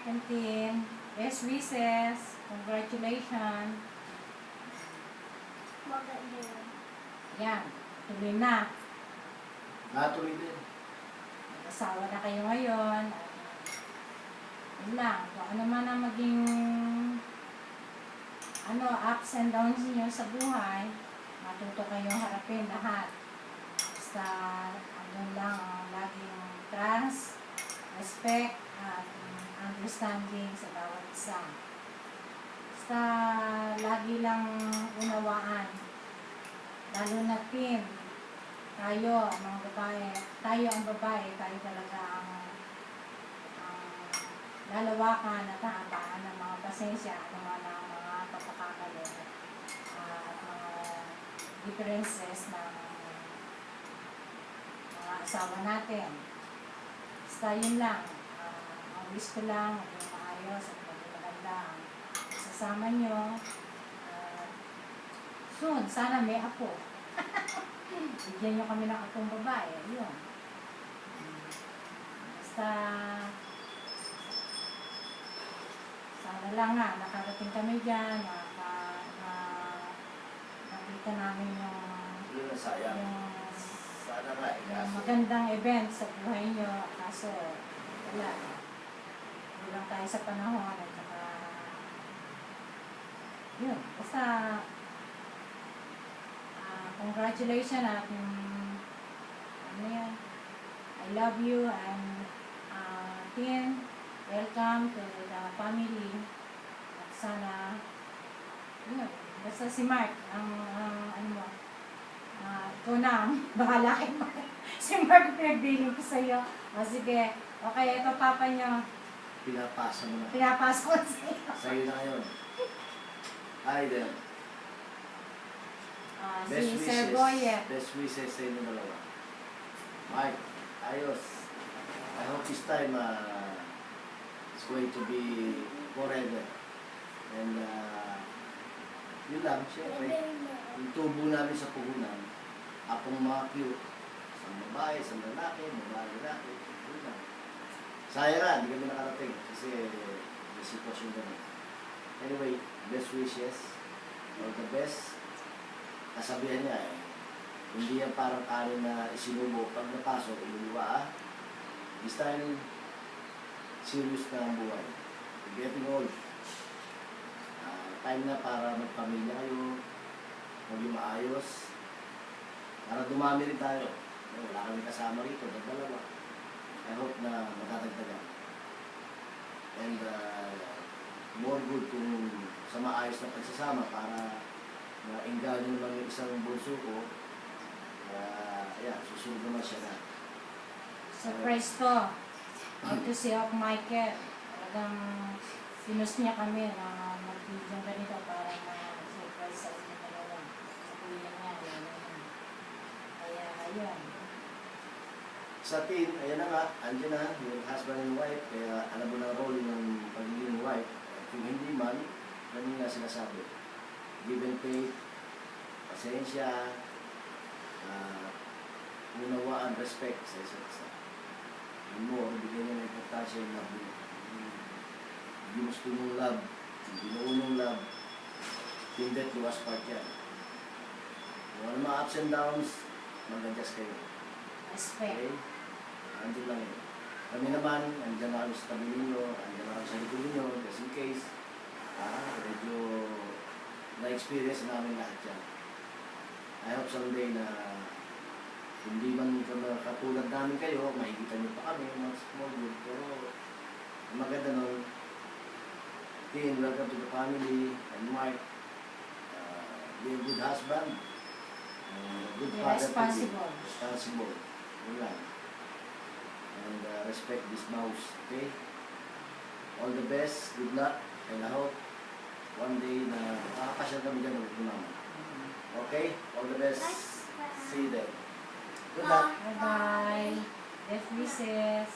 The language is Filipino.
and Tin. Best wishes. Congratulations. Maganda yun. Yan. Tuloy na. Natuloy din. Nag-asawa na kayo ngayon. Yun lang. Kung ano man ang maging ups and downs niyo sa buhay, matuto kayong harapin lahat. Basta lang ang laging trust, respect, at understanding sa bawat isa. Basta lagi lang unawaan. Lalo na Tin, tayo, mga babae, tayo ang babae, tayo talaga ang lalawakan at haabaan ng mga pasensya, ano man ang mga pagkakamali at mga differences ng mga asawa natin. Basta yun lang. Ang wish ko lang, maging maayos at maging maganda ang sasama nyo. Soon, sana may apo. Bigyan nyo kami ng apong babae. Yun. Basta sana lang nga, nakarating kami dyan, nakita namin Yun ang sayang. yung Sana nga, magandang event sa buhay nyo. Kaso, wala. Hindi lang tayo sa panahon at saka yun. Basta congratulations at ano yan, I love you and Tin, welcome to the family. At sana yun, basta si Mark ang ano mo, ikaw na ang bahala kay Mark. Si Mark pinagbiling ko sa'yo. O sige, okay, ito papa nyo. pinapasa mo na. Pinapasok ko sa'yo. Sa'yo na ngayon. Hi there. Si Sir Boyet. Best wishes sa inyo dalawa. Mike, ayos. I hope this time it's going to be forever. And yun lang, syempre. Yung tubo namin sa puhunan, apong mga cute. Isang babae, isang lalaki, lalaki. Yun lang. Sayang nga, hindi kami nakarating kasi may sitwasyon ganun. Anyway, best wishes. All the best. Kasabihan niya hindi yan parang kanin na isinubo. Pag napasok, iluluwa This time, serious na ang buhay. Getting old. Time na para magpamilya kayo, maging maayos. Para dumami rin tayo. Wala kami kasama rito, dalawa. I hope na matatagdagan. And more good kung sa maayos na pagsasama para na-engganyo lang yung isang bunso ko. Ayan, susunod naman siya na. Surprise to. Out to si Ock Michael. Talagang sinus niya kami na mag-video ganito para ma-surprise sa inyo dalawa. Sa kuya niya. Kaya, ayun. Sa Tin, ayan na nga, andyan na, yung husband and wife, kaya alam mo na role ng pagiging wife. Kung hindi man, ganun nga sinasabi. Give and take, pasensya, unawaan, respect sa isa't isa. Yun mo, bigyan niya ng importansya yung love mo. Hindi gusto mong love, hindi naunong love, hindi luwas part yan. Kung ano mga ups and downs, mag-adjust kayo. Respect. Okay? Andun lang yun. Kami naman, andyan na kami sa tabi ninyo, andyan na kami sa likod ninyo, just in case, medyo na-experience namin lahat yan. I hope someday na hindi man katulad namin kayo, mahigitan nyo pa kami, mga small group, pero ang maganda nun, Tin, welcome to the family, and Mark, be a good husband, good Be father responsible. to be. Responsible. Yun lang. And respect this mouse, okay? All the best, good luck, and I hope one day na makakapasyal kami dyan ng mama. Okay? All the best. See you then. Good luck. Bye-bye. Best wishes.